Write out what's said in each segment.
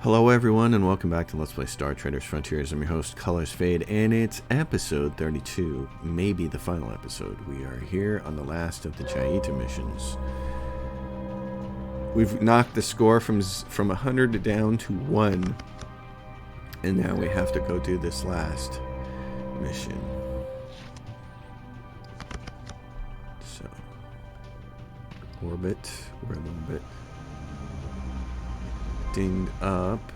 Hello everyone and welcome back to Let's Play Star Traders Frontiers. I'm your host, Colors Fade, and it's episode 32, maybe the final episode. We are here on the last of the Jaita missions. We've knocked the score from 100 down to 1, and now we have to go do this last mission. So, orbit, we're a little bit dinged up.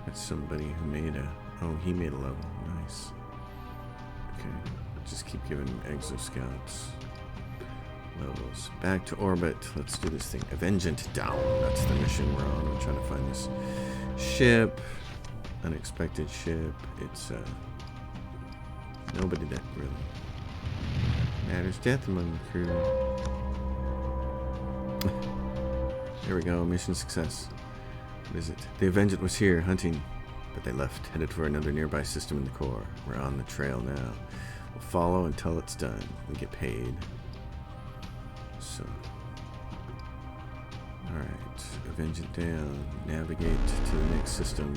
That's somebody who made he made a level. Nice. Okay, just keep giving exoscouts levels. Back to orbit. Let's do this thing. Avengent down. That's the mission we're on. I'm trying to find this ship. Unexpected ship. It's nobody that really matters. Death among the crew. There we go. Mission success. What is it? The Avengent was here, hunting, but they left, headed for another nearby system in the core. We're on the trail now. We'll follow until it's done. We get paid. So, alright. Avengent down. Navigate to the next system.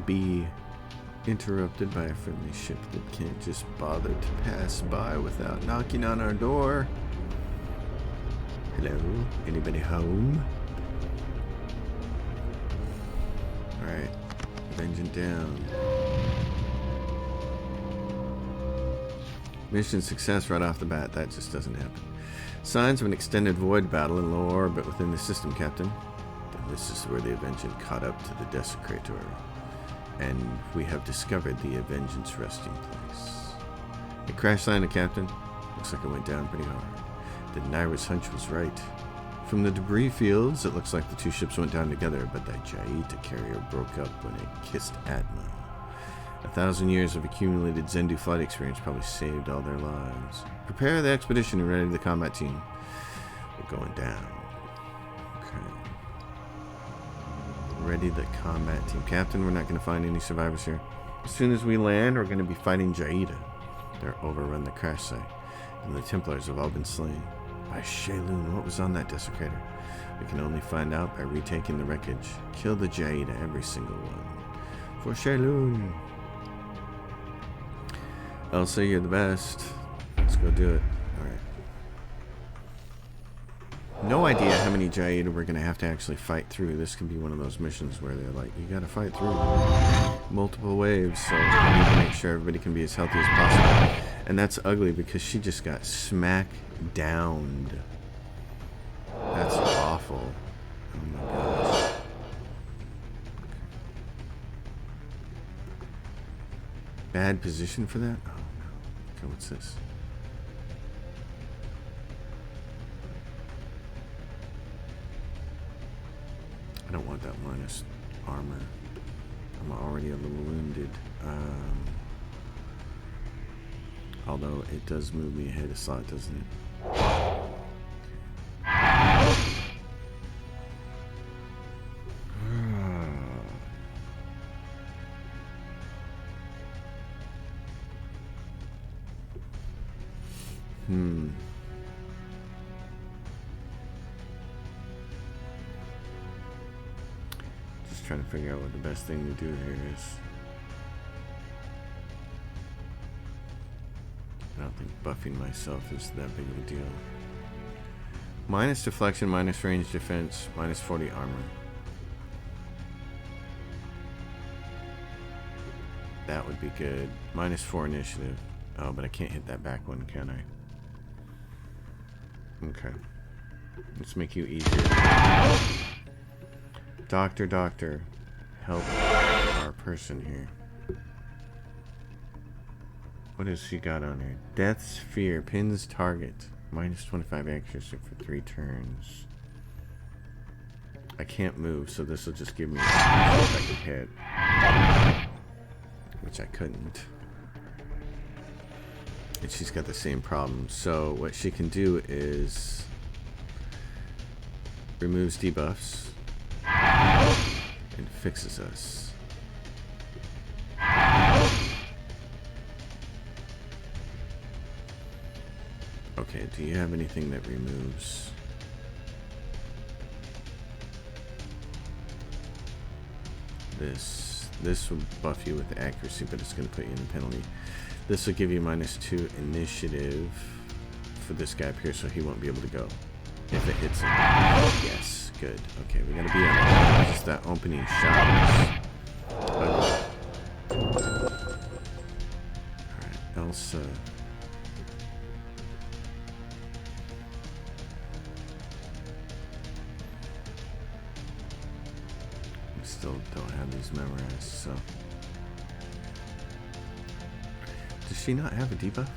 Be interrupted by a friendly ship that can't just bother to pass by without knocking on our door. Hello? Anybody home? Alright, Avengent down. Mission success right off the bat. That just doesn't happen. Signs of an extended void battle in low orbit within the system, Captain. This is where the Avengent caught up to the Desecrator. And we have discovered the Avengent's resting place. A crash sign, Captain. Looks like it went down pretty hard. The Naira's hunch was right. From the debris fields, it looks like the two ships went down together, but that Jaita carrier broke up when it kissed Atma. 1,000 years of accumulated Zendu flight experience probably saved all their lives. Prepare the expedition and ready the combat team. We're going down. Okay. Ready the combat team. Captain, we're not going to find any survivors here. As soon as we land, we're going to be fighting Jaita. They're overrun the crash site, and the Templars have all been slain. By Shaylun, what was on that Desecrator? We can only find out by retaking the wreckage. Kill the Jaita, every single one. For Shaylun. Elsa, you're the best. Let's go do it. Alright. No idea how many Jaita we're going to have to actually fight through. This can be one of those missions where they're like, you got to fight through multiple waves, so we need to make sure everybody can be as healthy as possible. And that's ugly because she just got smack downed. That's awful. Oh my gosh. Bad position for that? Oh no. Okay, what's this? I don't want that minus armor. I'm already a little wounded. Although it does move me ahead a slot, doesn't it? Just trying to figure out what the best thing to do here is. I don't think buffing myself is that big of a deal. Minus deflection, minus range defense, minus 40 armor. That would be good. Minus 4 initiative. Oh, but I can't hit that back one, can I? Okay. Let's make you easier. Doctor, help our person here. What has she got on here? Death's Fear. Pins target. Minus 25 accuracy for 3 turns. I can't move, so this will just give me if I can hit. Which I couldn't. And she's got the same problem. So what she can do is removes debuffs and fixes us. Okay, do you have anything that removes? This will buff you with accuracy, but it's going to put you in a penalty. This will give you -2 initiative for this guy up here, so he won't be able to go if it hits him. Yes, good. Okay, we got to be on just that opening shot. Alright, Elsa. We still don't have these memorized, so. Does she not have a debuff?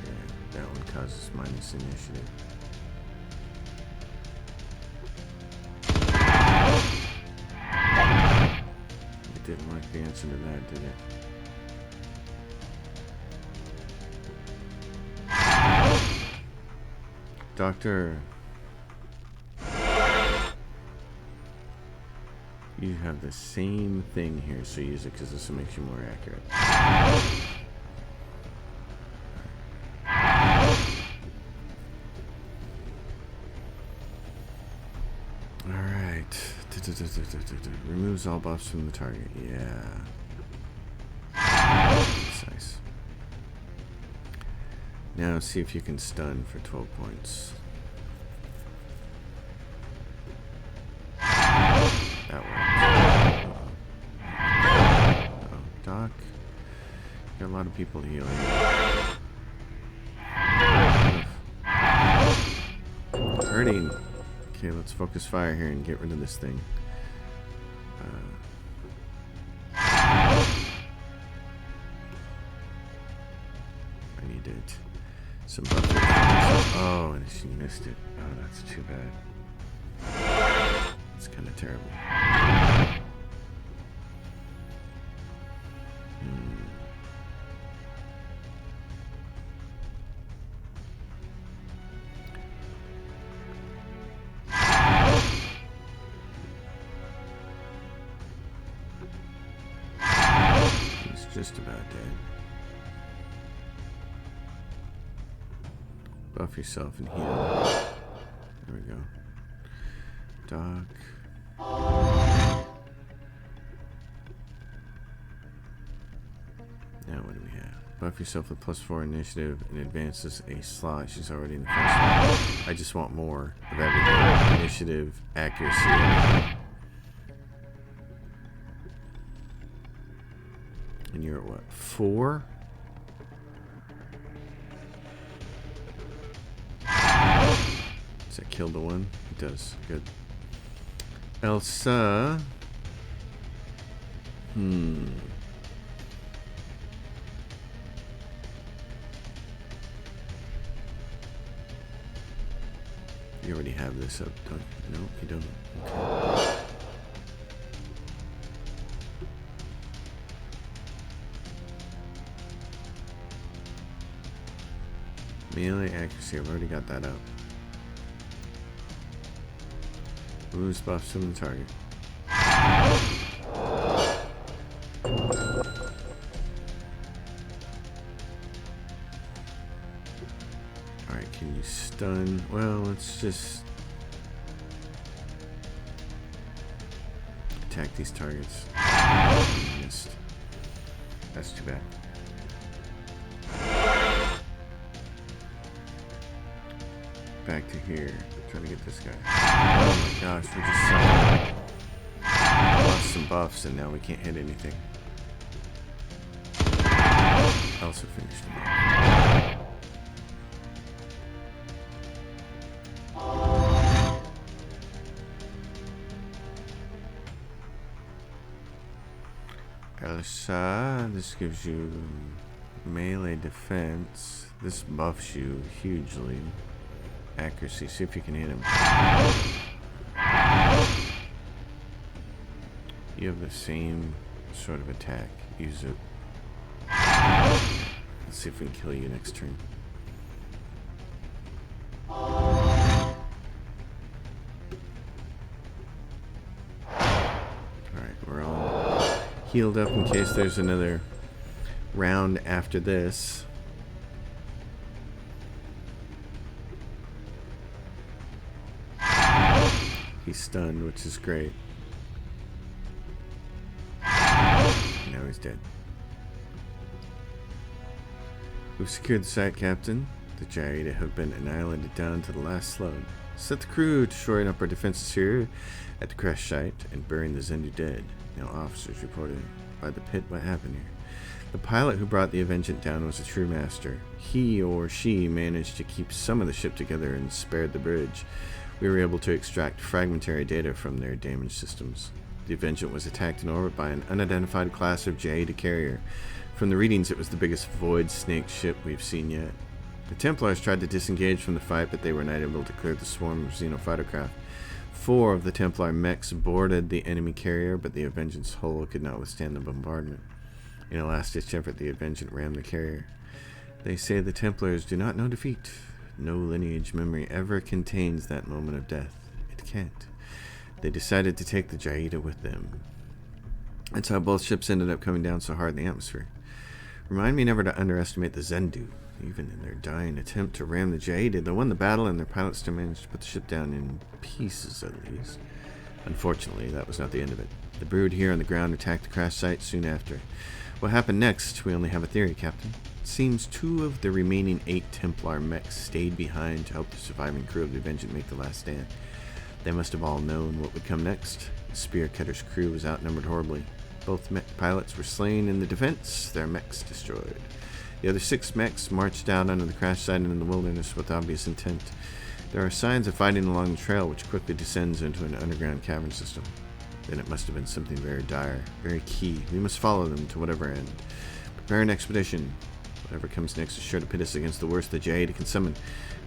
Yeah, that one causes minus initiative. It didn't like the answer to that, did it? Doctor, you have the same thing here, so use it because this will make you more accurate. Alright. Removes all buffs from the target. Yeah. Nice. Now see if you can stun for 12 points. That works. Uh-oh. Doc. Got a lot of people healing. Hurting. Okay, let's focus fire here and get rid of this thing. I need it. Some buff. Oh, and she missed it. Oh, that's too bad. It's kind of terrible. He's just about dead. Buff yourself and heal. There we go. Doc. Now what do we have? Buff yourself with +4 initiative and advances a slot. She's already in the first slot. I just want more of everything. Initiative, accuracy, everything. And you're at what? 4? Does that kill the one? It does. Good. Elsa. You already have this up, don't you? No, you don't. Okay. Melee accuracy, I've already got that up. Removes buffs from the target. Alright, can you stun? Well, let's just attack these targets. Missed. That's too bad. Back to here. Trying to get this guy. Oh my gosh, we just lost some buffs and now we can't hit anything. Also finished him off. Elsa, this gives you melee defense. This buffs you hugely. Accuracy, see if you can hit him. You have the same sort of attack. Use it. Let's see if we can kill you next turn. Alright, we're all healed up in case there's another round after this. He's stunned, which is great. Now he's dead. We've secured the site, Captain. The Jayida have been annihilated down to the last slug. Set the crew to shoring up our defenses here at the crash site and burying the Zendu dead. Now officers reported by the pit what happened here. The pilot who brought the Avengent down was a true master. He or she managed to keep some of the ship together and spared the bridge. We were able to extract fragmentary data from their damaged systems. The Avengent was attacked in orbit by an unidentified class of Jayida carrier. From the readings, it was the biggest Void Snake ship we've seen yet. The Templars tried to disengage from the fight, but they were not able to clear the swarm of Xenofighter craft. 4 of the Templar mechs boarded the enemy carrier, but the Avengent's hull could not withstand the bombardment. In a last-ditch effort, the Avengent rammed the carrier. They say the Templars do not know defeat. No lineage memory ever contains that moment of death. It can't. They decided to take the Jayida with them. That's how both ships ended up coming down so hard in the atmosphere. Remind me never to underestimate the Zendu. Even in their dying attempt to ram the Jayida, they won the battle and their pilots still managed to put the ship down in pieces at least. Unfortunately, that was not the end of it. The brood here on the ground attacked the crash site soon after. What happened next, we only have a theory, Captain. It seems 2 of the remaining 8 Templar mechs stayed behind to help the surviving crew of the Avengent make the last stand. They must have all known what would come next. The Spearcutter's crew was outnumbered horribly. Both mech pilots were slain in the defense, their mechs destroyed. The other 6 mechs marched out onto the crash site and in the wilderness with obvious intent. There are signs of fighting along the trail, which quickly descends into an underground cavern system. Then it must have been something very dire, very key. We must follow them to whatever end. Prepare an expedition. Whatever comes next is sure to pit us against the worst the Jayida can summon.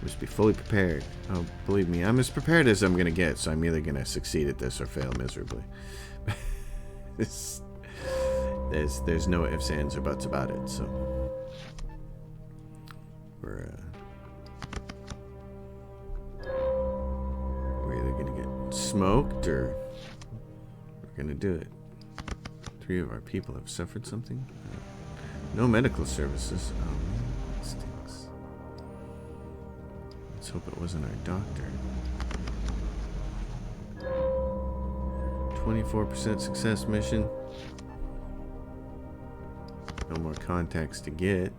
We must be fully prepared. Oh, believe me, I'm as prepared as I'm going to get, so I'm either going to succeed at this or fail miserably. There's no ifs, ands, or buts about it, so we're either going to get smoked or we're going to do it. 3 of our people have suffered something. No medical services. Oh man, that stinks. Let's hope it wasn't our doctor. 24% success mission. No more contacts to get.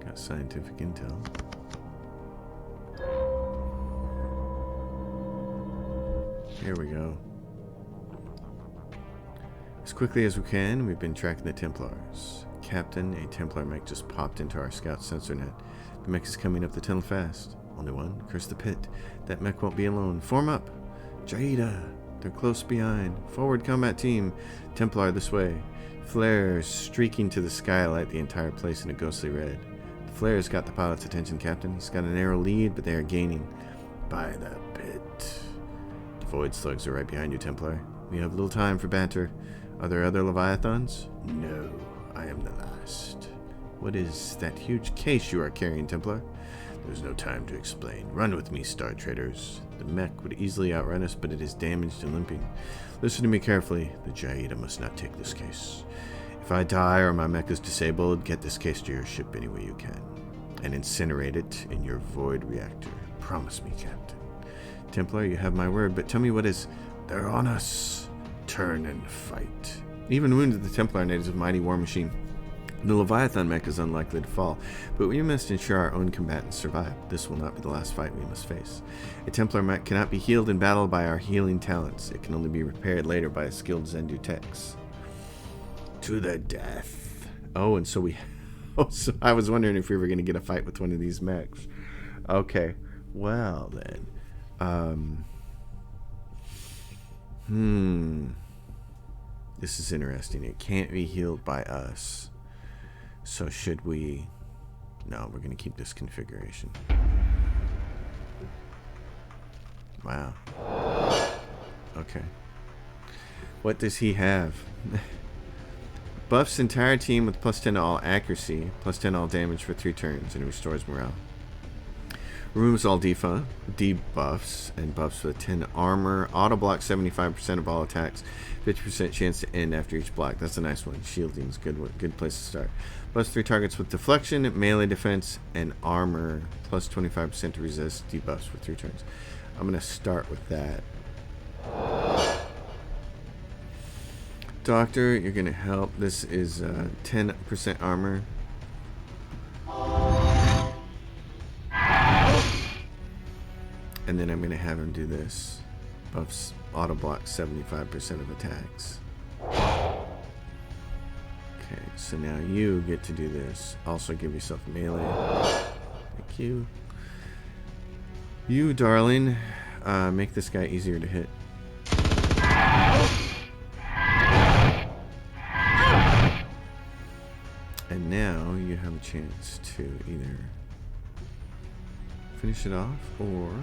Got scientific intel. Here we go. As quickly as we can, we've been tracking the Templars. Captain, a Templar mech just popped into our scout sensor net. The mech is coming up the tunnel fast. Only one. Curse the pit. That mech won't be alone. Form up. Jayida. They're close behind. Forward combat team. Templar this way. Flares streaking to the sky light the entire place in a ghostly red. The flares got the pilot's attention, Captain. He's got a narrow lead, but they are gaining. By the pit. The Void Slugs are right behind you, Templar. We have little time for banter. Are there other Leviathans? No. I am the last. What is that huge case you are carrying, Templar? There's no time to explain. Run with me, Star Traders. The mech would easily outrun us, but it is damaged and limping. Listen to me carefully. The Jayida must not take this case. If I die or my mech is disabled, get this case to your ship any way you can. And incinerate it in your void reactor. Promise me, Captain. Templar, you have my word, but tell me what is... They're on us. Turn and fight. Even wounded, the Templar natives of mighty war machine. The Leviathan mech is unlikely to fall, but we must ensure our own combatants survive. This will not be the last fight we must face. A Templar mech cannot be healed in battle by our healing talents. It can only be repaired later by a skilled Zendu techs. To the death. Oh, and so we... Oh, so I was wondering if we were going to get a fight with one of these mechs. Okay. Well, then. This is interesting. It can't be healed by us. So should we... No, we're going to keep this configuration. Wow. Okay. What does he have? Buffs entire team with +10 to all accuracy, +10 all damage for 3 turns, and restores morale. Removes all debuffs and buffs with 10 armor. Auto block 75% of all attacks. 50% chance to end after each block. That's a nice one. Shielding is good. Good place to start. Plus 3 targets with deflection, melee defense, and armor. Plus 25% to resist debuffs for 3 turns. I'm going to start with that. Doctor, you're going to help. This is 10% armor. And then I'm going to have him do this. Buffs auto block 75% of attacks. Okay, so now you get to do this. Also give yourself melee. Thank you. You, darling, make this guy easier to hit. And now you have a chance to either finish it off, or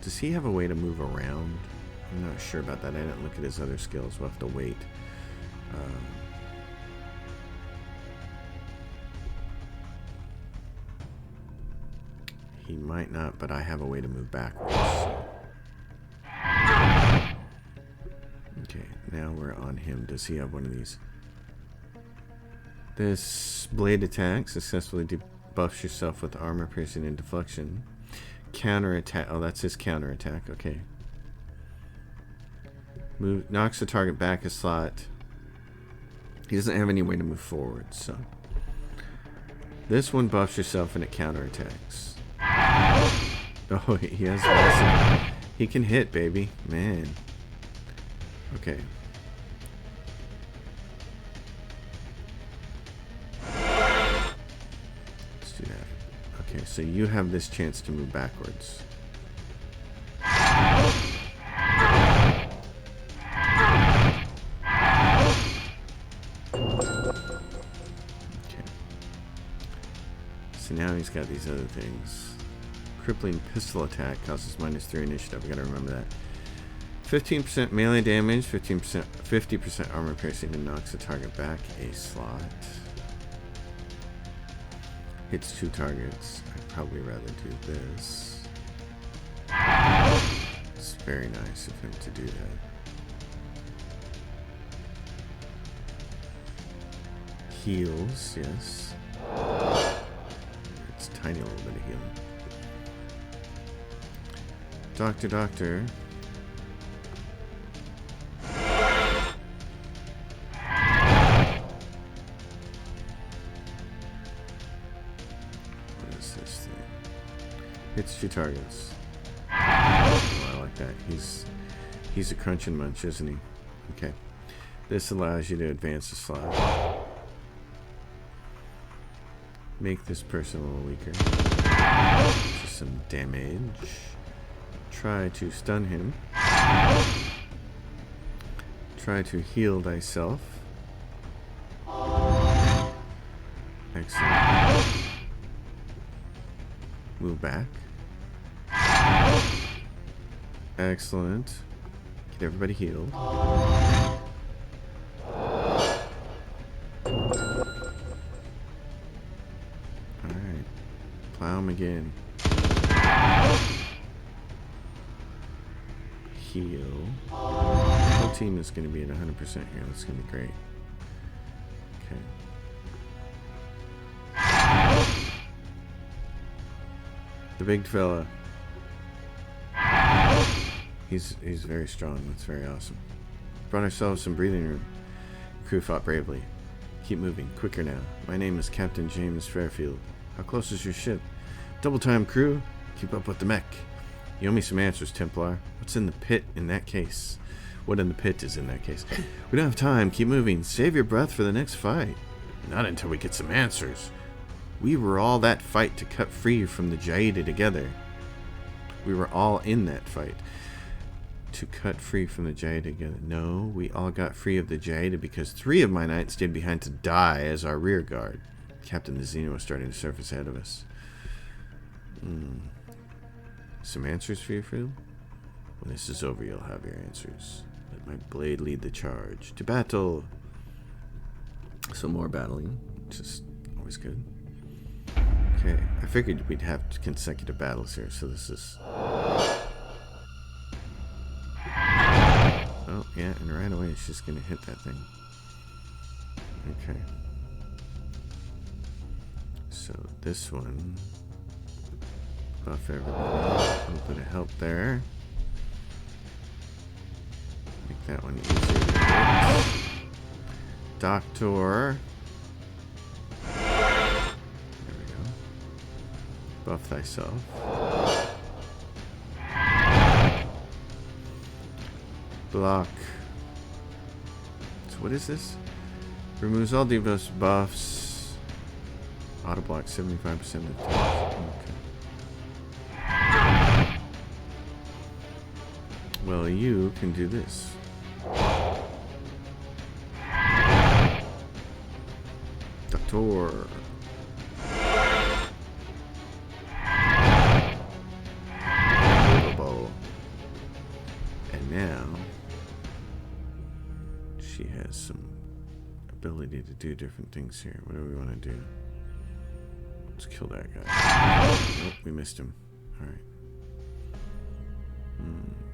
does he have a way to move around? I'm not sure about that. I didn't look at his other skills. We'll have to wait. He might not, but I have a way to move backwards. Okay, now we're on him. Does he have one of these? This blade attack successfully debuffs yourself with armor, piercing, and deflection. Counter attack. Oh, that's his counter attack. Okay. Knocks the target back a slot. He doesn't have any way to move forward, so this one buffs yourself and it counter attacks. Oh, he has massive. He can hit, baby. Man. Okay. Let's do that. Okay, so you have this chance to move backwards. Okay. So now he's got these other things. Crippling pistol attack causes -3 initiative. I gotta remember that. 15% melee damage, 50% armor piercing, and knocks the target back a slot. Hits 2 targets. I'd probably rather do this. It's very nice of him to do that. Heals, yes. It's tiny little bit of healing. Doctor. What is this thing? Hits 2 targets. Oh, I like that. He's a crunch and munch, isn't he? Okay. This allows you to advance a slot. Make this person a little weaker. Just some damage. Try to stun him. Try to heal thyself. Excellent. Move back. Excellent. Get everybody healed. Alright. Plow him again. Heal. The whole team is going to be at 100% here. That's going to be great. Okay. The big fella. He's very strong. That's very awesome. Brought ourselves some breathing room. The crew fought bravely. Keep moving. Quicker now. My name is Captain James Fairfield. How close is your ship? Double time, crew. Keep up with the mech. You owe me some answers, Templar. What's in the pit in that case? What in the pit is in that case? We don't have time. Keep moving. Save your breath for the next fight. Not until we get some answers. We were all that fight to cut free from the Jaida together. We were all in that fight to cut free from the Jaida together. No, we all got free of the Jaida because 3 of my knights stayed behind to die as our rear guard. Captain the Xeno was starting to surface ahead of us. Some answers for you, Phil? When this is over, you'll have your answers. Let my blade lead the charge. To battle! Some more battling. Just always good. Okay, I figured we'd have consecutive battles here, so this is... Oh, yeah, and right away she's gonna hit that thing. Okay. So this one... Buff everybody. A little bit of help there. Make that one easier to hit. Doctor. There we go. Buff thyself. Block. So what is this? Removes all Devos buffs. Auto block 75% of the time. Okay. Well, you can do this. Doctor. Unbelievable. And now she has some ability to do different things here. What do we want to do? Let's kill that guy. Nope, we missed him. Alright.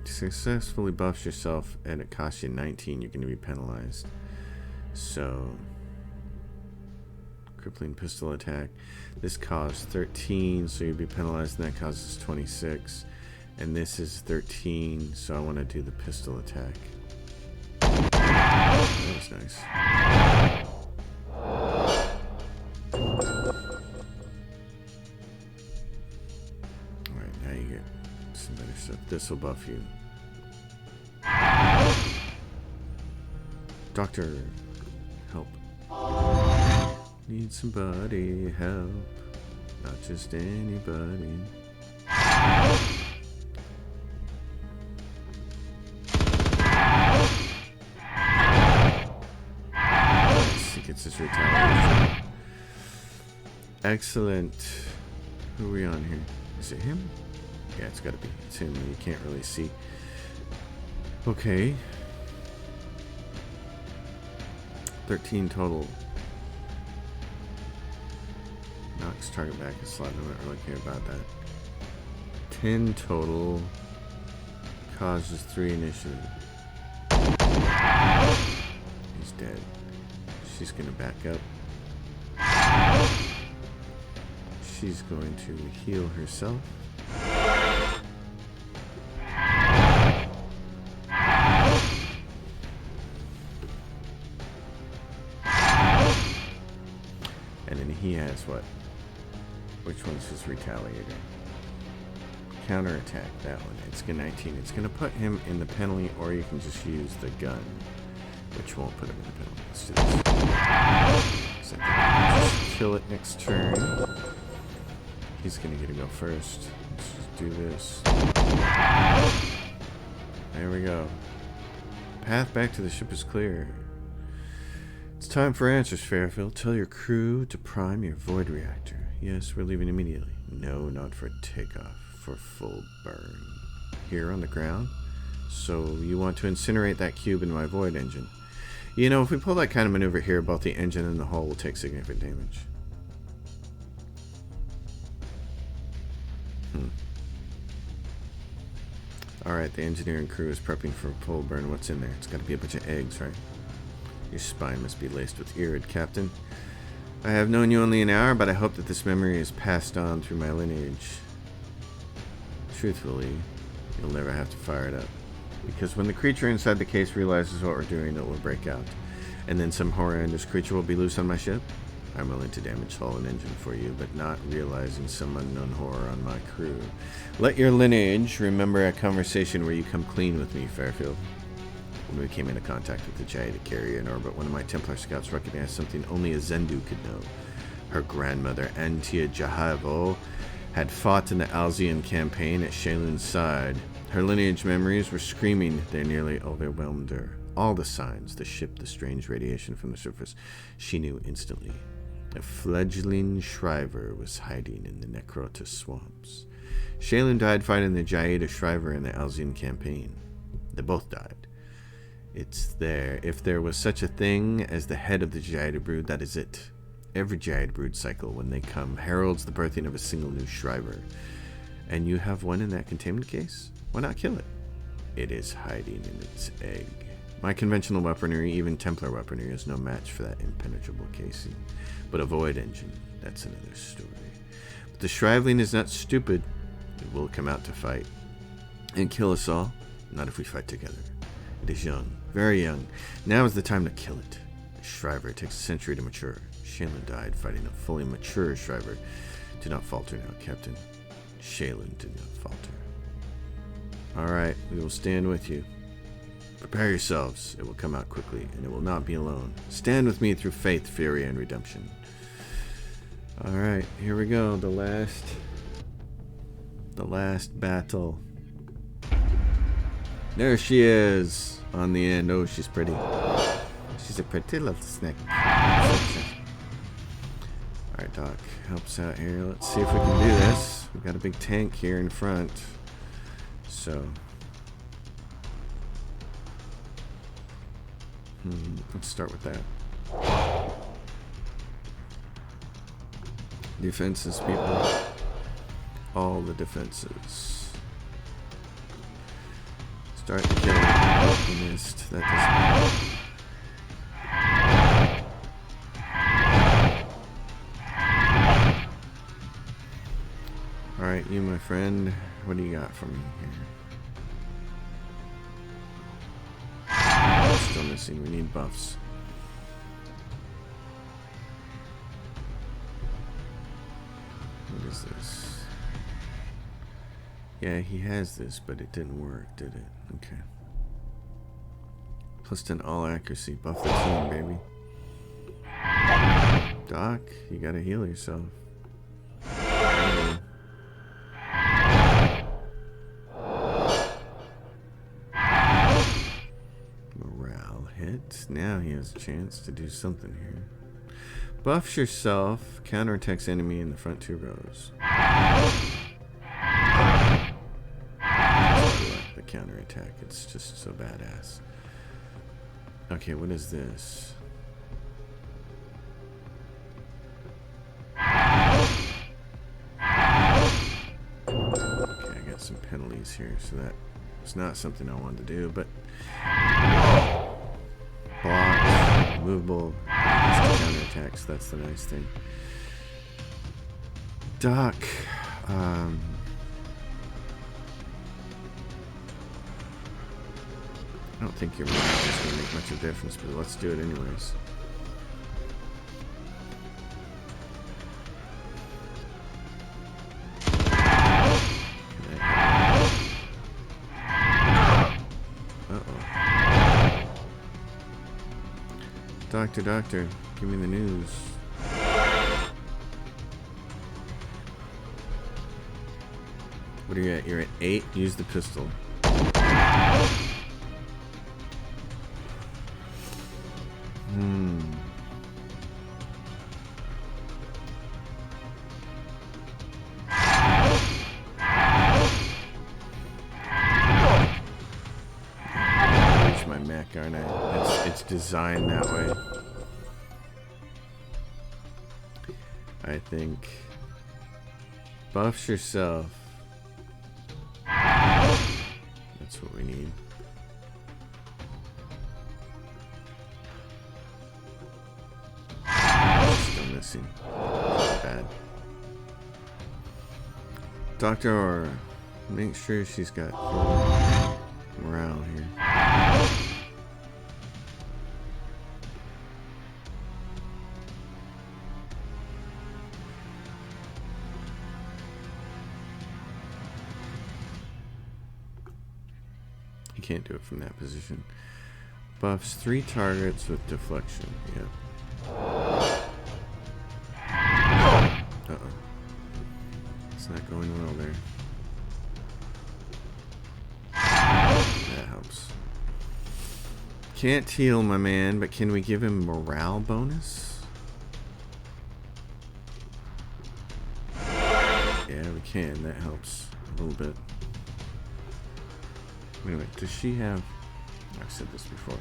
Successfully buffs yourself and it costs you 19. You're going to be penalized. So, crippling pistol attack. This costs 13, so you'd be penalized, and that causes 26. And this is 13, so I want to do the pistol attack. That was nice. Alright, now you get some better stuff. This will buff you. Doctor, help. Need somebody help. Not just anybody. He gets his retaliation. Excellent. Who are we on here? Is it him? Yeah, it's gotta be. It's him. You can't really see. Okay. 13 total. Knocks target back a slot. I don't really care about that. 10 total. Causes 3 initiative. He's dead. She's gonna back up. She's going to heal herself. And then he has what? Which one's his retaliator? Counterattack, that one. It's gonna 19. It's gonna put him in the penalty, or you can just use the gun, which won't put him in the penalty. Let's do this. So just kill it next turn. He's gonna get to go first. Let's just do this. There we go. Path back to the ship is clear. It's time for answers, Fairfield. Tell your crew to prime your void reactor. Yes, we're leaving immediately. No, not for takeoff. For full burn. Here on the ground? So you want to incinerate that cube in my void engine. You know, if we pull that kind of maneuver here, both the engine and the hull will take significant damage. Alright, the engineering crew is prepping for a full burn. What's in there? It's got to be a bunch of eggs, right? Your spine must be laced with irid, Captain. I have known you only an hour, but I hope that this memory is passed on through my lineage. Truthfully, you'll never have to fire it up. Because when the creature inside the case realizes what we're doing, it will break out. And then some horrendous creature will be loose on my ship? I'm willing to damage hull and engine for you, but not realizing some unknown horror on my crew. Let your lineage remember a conversation where you come clean with me, Fairfield. When we came into contact with the giant carrier in orbit, one of my Templar scouts recognized something only a Zendu could know. Her grandmother, Antia Jahavo, had fought in the Alzian campaign at Shaylun's side. Her lineage memories were screaming. They nearly overwhelmed her. All the signs, the ship, the strange radiation from the surface, she knew instantly. A fledgling Shriver was hiding in the Necrota swamps. Shaylun died fighting the Jaeda Shriver in the Alzian campaign. They both died. It's there. If there was such a thing as the head of the Jaeda brood, that is it. Every Jade brood cycle, when they come, heralds the birthing of a single new Shriver. And you have one in that containment case? Why not kill it? It is hiding in its egg. My conventional weaponry, even Templar weaponry, is no match for that impenetrable casing. But a Void Engine, that's another story. But the Shriveling is not stupid. It will come out to fight. And kill us all. Not if we fight together. It is young, very young. Now is the time to kill it. A Shriver takes a century to mature. Shaylin died fighting a fully mature Shriver. Do not falter now, Captain. Shaylin did not falter. Alright, we will stand with you. Prepare yourselves. It will come out quickly, and it will not be alone. Stand with me through faith, fury, and redemption. Alright, here we go. The last battle. There she is on the end. Oh, she's pretty. She's a pretty little snake. Alright, Doc, helps out here. Let's see if we can do this. We've got a big tank here in front. So, let's start with that. Defenses, people. All the defenses. Start the kill. Oh, we missed. That doesn't. Alright, you, my friend. What do you got for me here? Still missing. We need buffs. What is this? Yeah, he has this, but it didn't work, did it? Okay. Plus 10 all accuracy. Buff the team, baby. Doc, you gotta heal yourself. Morale hit. Now he has a chance to do something here. Buffs yourself. Counterattacks enemy in the front 2 rows. The counterattack. It's just so badass. Okay, what is this? Okay, I got some penalties here, so that was not something I wanted to do, but block, movable, counterattacks, that's the nice thing. Doc, I don't think your morale is going to make much of a difference, but let's do it anyways. Doctor, give me the news. What are you at? You're at 8. Use the pistol. Use my mech, aren't I? It's designed that way. I think buffs yourself. That's what we need. Still missing. Bad. Dr. Aurora, make sure she's got full morale here. Can't do it from that position. Buffs 3 targets with deflection. Yep. Uh-oh. It's not going well there. That helps. Can't heal my man, but can we give him morale bonus? Yeah, we can. That helps a little bit. Wait a minute, does she have... I've said this before.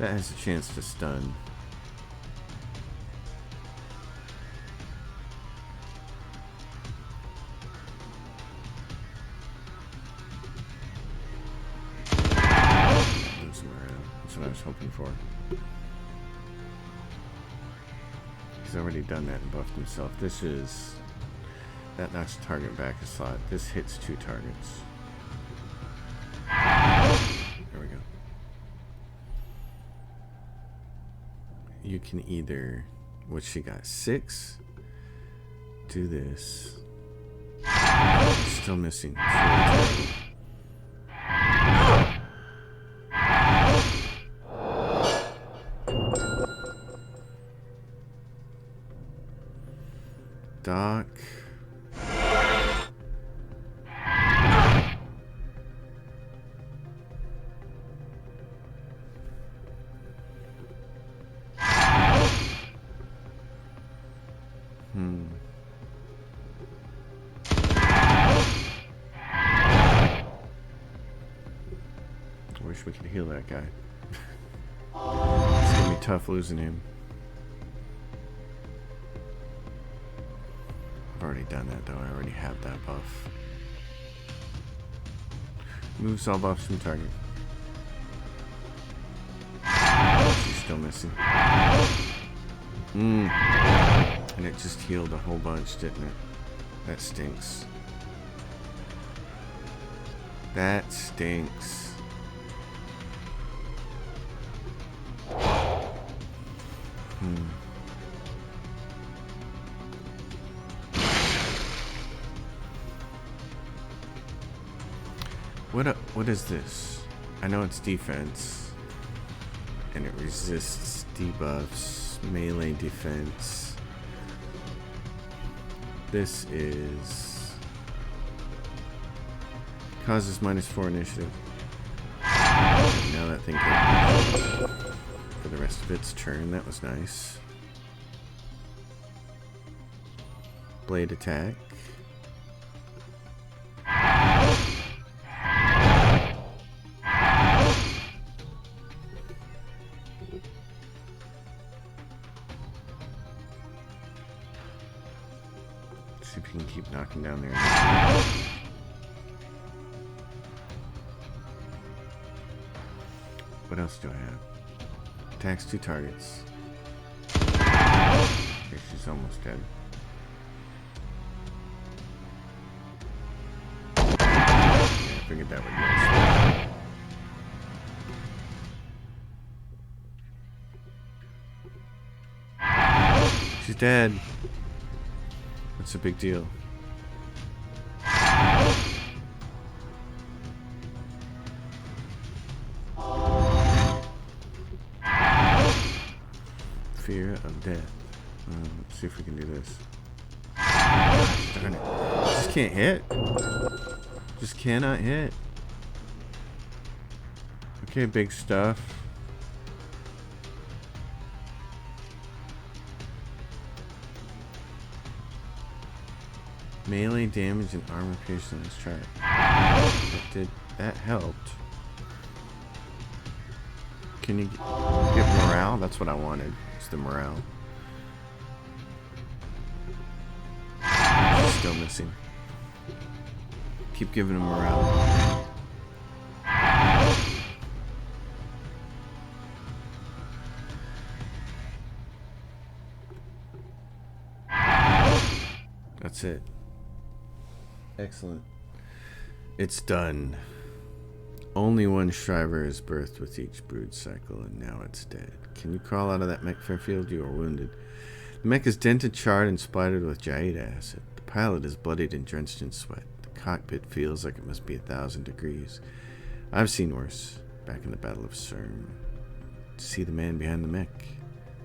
That has a chance to stun. hoping for. He's already done that and buffed himself. This is... That knocks the target back a slot. This hits 2 targets. There we go. You can either... What she got? 6? Do this. Still missing. It's really terrible. Doc. Wish we could heal that guy. It's gonna be tough losing him. I've already done that though. I already have that buff. Moves all buffs from target. She's still missing. And it just healed a whole bunch, didn't it? That stinks. That stinks. What is this? I know it's defense, and it resists debuffs, melee defense. This is causes -4 initiative. Now that thing can for the rest of its turn. That was nice. Blade attack. See if you can keep knocking down there. What else do I have? Attacks 2 targets. Okay, she's almost dead. Yeah, I figured that would miss. She's dead. What's the big deal? Fear of death. Let's see if we can do this. Darn it. Just can't hit. Just cannot hit. Okay, big stuff. Melee damage and armor piercing. Let's try it. That helped. Can you get morale? That's what I wanted. It's the morale. Still missing. Keep giving him morale. That's it. Excellent. It's done. Only one Shriver is birthed with each brood cycle, and now it's dead. Can you crawl out of that mech, Fairfield? You are wounded. The mech is dented, charred, and splattered with Jade acid. The pilot is bloodied and drenched in sweat. The cockpit feels like it must be 1,000 degrees. I've seen worse. Back in the Battle of CERN. See the man behind the mech.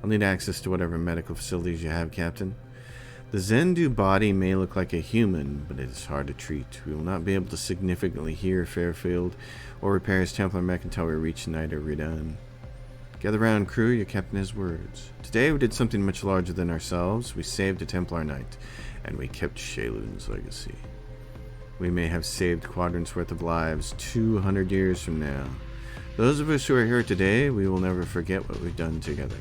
I'll need access to whatever medical facilities you have, Captain. The Zendu body may look like a human, but it is hard to treat. We will not be able to significantly heal Fairfield or repair his Templar mech until we reach Nyder Redan. Gather round, crew, your captain has words. Today we did something much larger than ourselves. We saved a Templar knight, and we kept Shaylun's legacy. We may have saved quadrants worth of lives 200 years from now. Those of us who are here today, we will never forget what we've done together.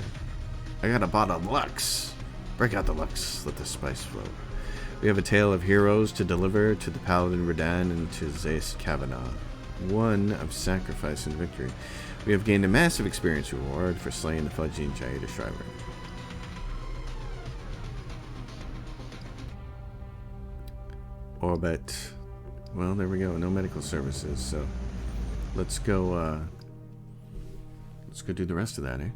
I got a bottle of Lux. Break out the Lux, let the spice flow. We have a tale of heroes to deliver to the Paladin Redan and to Zaist Kavanaugh. One of sacrifice and victory. We have gained a massive experience reward for slaying the Fudgy and Jaida Shriver. Orbit. Well, there we go. No medical services, so let's go do the rest of that, eh?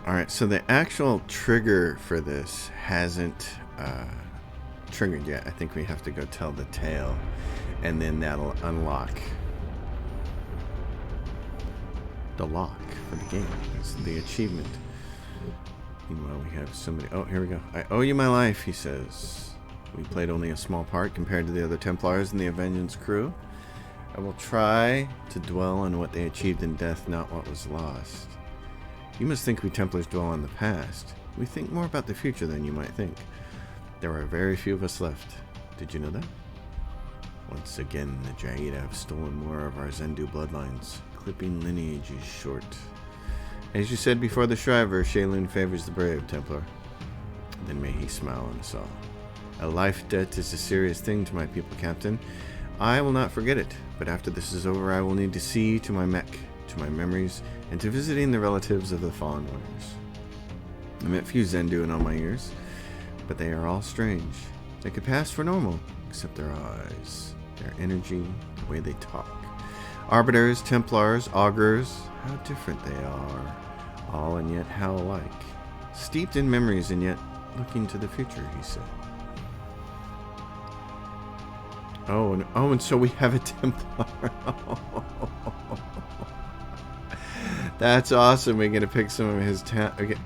Alright, so the actual trigger for this hasn't triggered yet. I think we have to go tell the tale, and then that'll unlock the lock for the game. It's the achievement. Meanwhile, we have somebody... Oh, here we go. I owe you my life, he says. We played only a small part compared to the other Templars and the Avengance crew. I will try to dwell on what they achieved in death, not what was lost. You must think we Templars dwell on the past. We think more about the future than you might think. There are very few of us left. Did you know that? Once again, the Jaida have stolen more of our Zendu bloodlines. Clipping lineage is short. As you said before the Shriver, Shaylin favors the brave, Templar. Then may he smile on us all. A life debt is a serious thing to my people, Captain. I will not forget it, but after this is over, I will need to see to my mech, to my memories, and to visiting the relatives of the fallen warriors. I met few Zendu in all my years, but they are all strange. They could pass for normal, except their eyes, their energy, the way they talk. Arbiters, Templars, Augurs, how different they are, all and yet how alike. Steeped in memories and yet looking to the future, he said. Oh, and so we have a Templar. That's awesome. We're gonna pick some of his okay.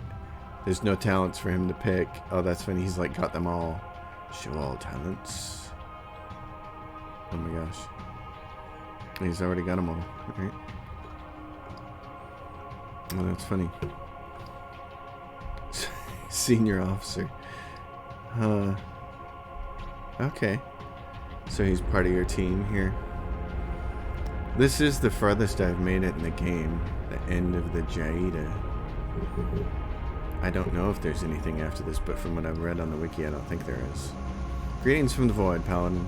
There's no talents for him to pick. Oh, that's funny. He's like got them all. Show all talents. Oh my gosh. He's already got them all. Right? Oh, that's funny. Senior officer. Okay. So he's part of your team here. This is the farthest I've made it in the game. The end of the Jaida. I don't know if there's anything after this, but from what I've read on the wiki, I don't think there is. Greetings from the Void, Paladin.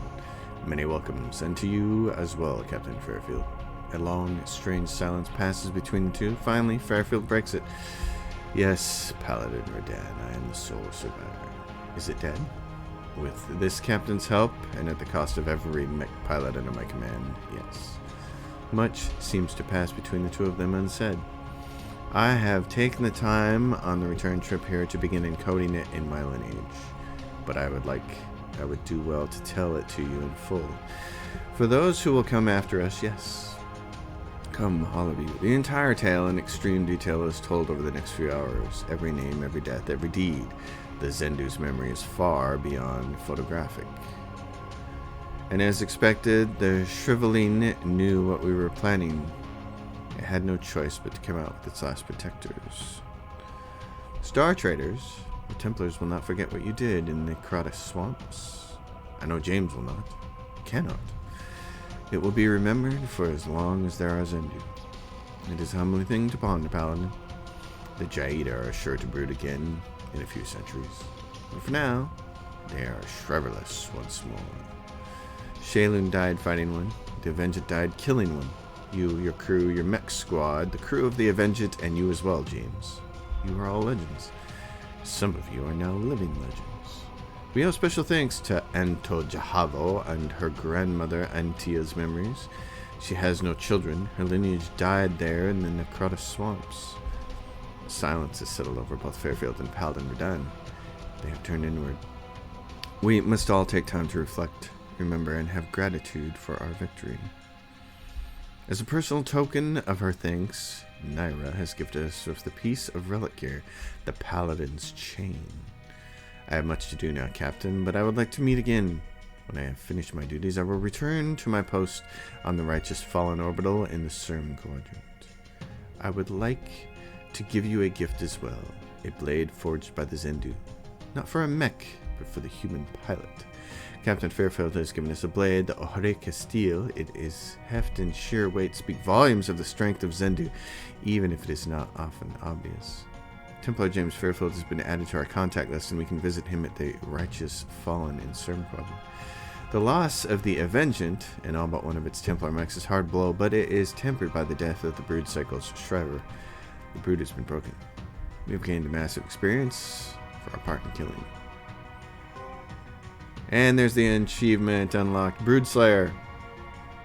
Many welcomes, and to you as well, Captain Fairfield. A long, strange silence passes between the two. Finally, Fairfield breaks it. Yes, Paladin Radahn, I am the sole survivor. Is it dead? With this captain's help, and at the cost of every mech pilot under my command, yes. Much seems to pass between the two of them unsaid. I have taken the time on the return trip here to begin encoding it in my lineage, but I would do well to tell it to you in full. For those who will come after us, yes. Come, all of you. The entire tale in extreme detail is told over the next few hours. Every name, every death, every deed. The Zendu's memory is far beyond photographic. And as expected, the Shriveling knew what we were planning. It had no choice but to come out with its last protectors. Star Traders, the Templars will not forget what you did in the Kratos swamps. I know James will not. Cannot. It will be remembered for as long as there are Zendu. It is a humbling thing to ponder, Paladin. The Jaida are sure to brood again in a few centuries. But for now, they are Shriverless once more. Shaylin died fighting one. The Avenged died killing one. You, your crew, your mech squad, the crew of the Avenged, and you as well, James. You are all legends. Some of you are now living legends. We owe special thanks to Anto Jahavo and her grandmother Antia's memories. She has no children. Her lineage died there in the Necrotis swamps. Silence has settled over both Fairfield and Paladin Radahn. They have turned inward. We must all take time to reflect, remember, and have gratitude for our victory. As a personal token of her thanks, Naira has gifted us with the piece of relic gear, the Paladin's Chain. I have much to do now, Captain, but I would like to meet again. When I have finished my duties, I will return to my post on the Righteous Fallen Orbital in the CERM Quadrant. I would like to give you a gift as well, a blade forged by the Zendu. Not for a mech, but for the human pilot. Captain Fairfield has given us a blade, the Ohreka steel. It is heft and sheer weight speak volumes of the strength of Zendu, even if it is not often obvious. Templar James Fairfield has been added to our contact list, and we can visit him at the Righteous Fallen in CERM Quadrant. The loss of the Avengeant and all but one of its Templar mechs is a hard blow, but it is tempered by the death of the Brood Cycle's Shriver. The Brood has been broken. We have gained a massive experience for our part in killing. And there's the achievement unlocked. Broodslayer.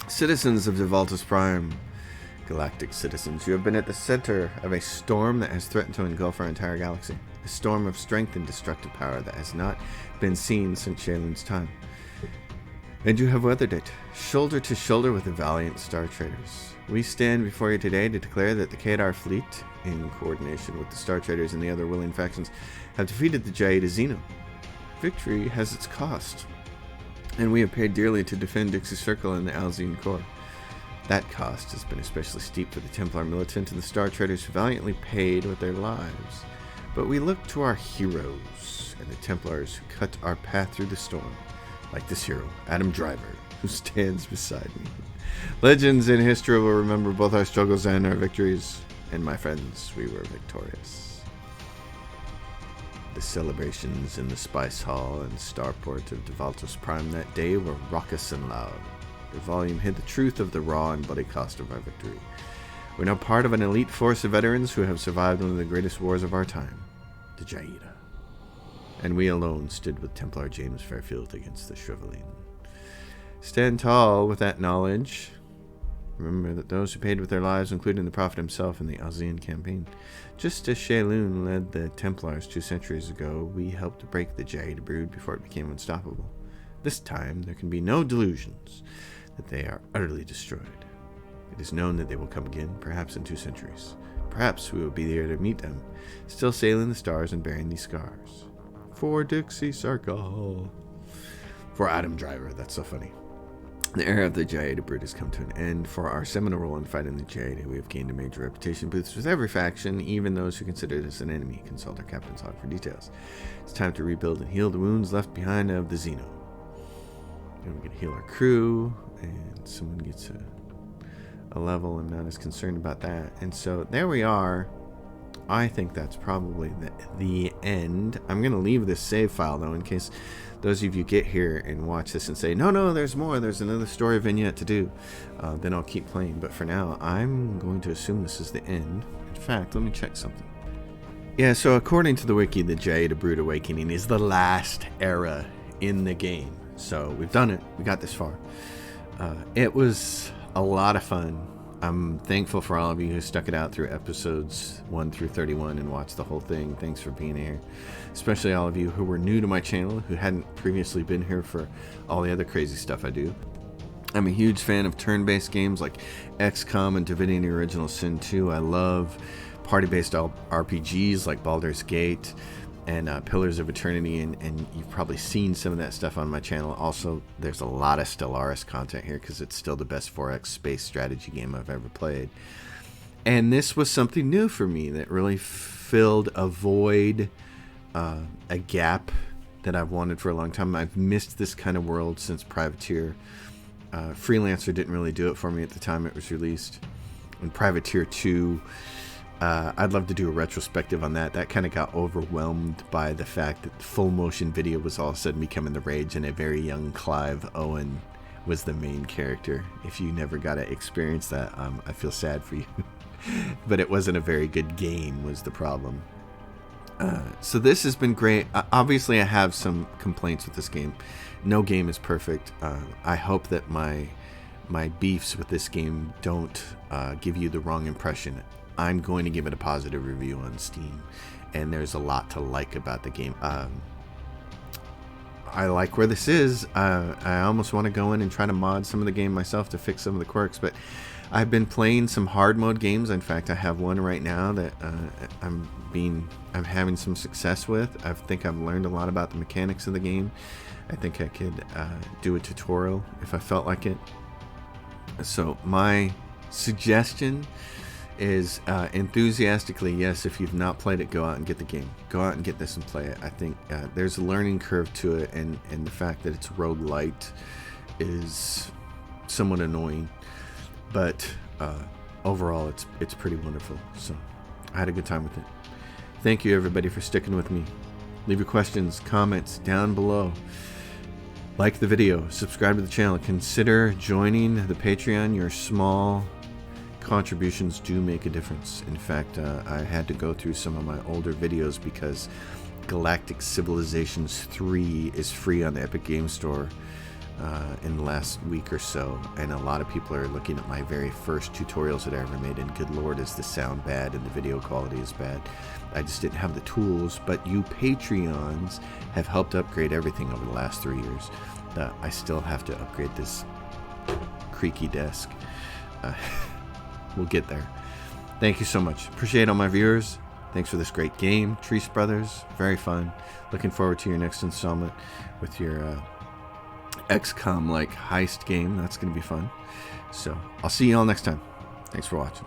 Citizens of Devaltus Prime. Galactic citizens, you have been at the center of a storm that has threatened to engulf our entire galaxy. A storm of strength and destructive power that has not been seen since Shaylun's time. And you have weathered it, shoulder to shoulder with the valiant Star Traders. We stand before you today to declare that the Kadar fleet, in coordination with the Star Traders and the other willing factions, have defeated the Jayada Xeno. Victory has its cost, and we have paid dearly to defend Dixie Circle and the Alzine Core. That cost has been especially steep for the Templar militant and the Star Traders who valiantly paid with their lives. But we look to our heroes and the Templars who cut our path through the storm, like this hero, Adam Driver, who stands beside me. Legends in history will remember both our struggles and our victories, and my friends, we were victorious. The celebrations in the Spice Hall and Starport of Devaltus Prime that day were raucous and loud. The volume hid the truth of the raw and bloody cost of our victory. We're now part of an elite force of veterans who have survived one of the greatest wars of our time, the Jayada. And we alone stood with Templar James Fairfield against the Shriveling. Stand tall with that knowledge. Remember that those who paid with their lives, including the Prophet himself in the Alzine campaign. Just as Shaylun led the Templars 2 centuries ago, we helped break the Jayada brood before it became unstoppable. This time, there can be no delusions that they are utterly destroyed. It is known that they will come again, perhaps in 2 centuries. Perhaps we will be there to meet them, still sailing the stars and bearing these scars. For Dixie Circle. For Adam Driver, that's so funny. The era of the Jayada brood has come to an end. For our seminal role in fighting the Jayada, we have gained a major reputation boost with every faction, even those who considered us an enemy. Consult our captain's log for details. It's time to rebuild and heal the wounds left behind of the Xeno. And we can heal our crew, and someone gets a level. I'm not as concerned about that. And so there we are. I think that's probably the end. I'm going to leave this save file, though, in case those of you get here and watch this and say, no, there's more. There's another story vignette to do. Then I'll keep playing. But for now, I'm going to assume this is the end. In fact, let me check something. Yeah, so according to the wiki, the Jayada Brood Awakening is the last era in the game. So we've done it. We got this far. It was a lot of fun. I'm thankful for all of you who stuck it out through episodes 1 through 31 and watched the whole thing. Thanks for being here. Especially all of you who were new to my channel, who hadn't previously been here for all the other crazy stuff I do. I'm a huge fan of turn-based games like XCOM and Divinity Original Sin 2. I love party-based RPGs like Baldur's Gate and Pillars of Eternity, and you've probably seen some of that stuff on my channel. Also, there's a lot of Stellaris content here because it's still the best 4X space strategy game I've ever played. And this was something new for me that really filled a void, a gap that I've wanted for a long time. I've missed this kind of world since Privateer. Freelancer didn't really do it for me at the time it was released. And Privateer 2... I'd love to do a retrospective on that. That kind of got overwhelmed by the fact that full motion video was all of a sudden becoming the rage, and a very young Clive Owen was the main character. If you never got to experience that, I feel sad for you. But it wasn't a very good game was the problem. So this has been great. Obviously, I have some complaints with this game. No game is perfect. I hope that my beefs with this game don't give you the wrong impression. I'm going to give it a positive review on Steam, and there's a lot to like about the game. I like where this is. I almost want to go in and try to mod some of the game myself to fix some of the quirks, but I've been playing some hard mode games. In fact, I have one right now that I'm having some success with. I think I've learned a lot about the mechanics of the game. I think I could do a tutorial if I felt like it. So my suggestion is enthusiastically, yes, if you've not played it, go out and get the game. Go out and get this and play it. I think there's a learning curve to it, and the fact that it's roguelite is somewhat annoying, but overall it's pretty wonderful. So I had a good time with it. Thank you everybody for sticking with me. Leave your questions, comments down below. Like the video, subscribe to the channel, consider joining the Patreon. Your small contributions do make a difference. In fact, I had to go through some of my older videos because Galactic Civilizations 3 is free on the Epic Game Store in the last week or so, and a lot of people are looking at my very first tutorials that I ever made, and good lord, is the sound bad and the video quality is bad. I just didn't have the tools, but you Patreons have helped upgrade everything over the last 3 years. I still have to upgrade this creaky desk. We'll get there. Thank you so much. Appreciate all my viewers. Thanks for this great game, Treese Brothers. Very fun. Looking forward to your next installment with your XCOM-like heist game. That's going to be fun. So I'll see you all next time. Thanks for watching.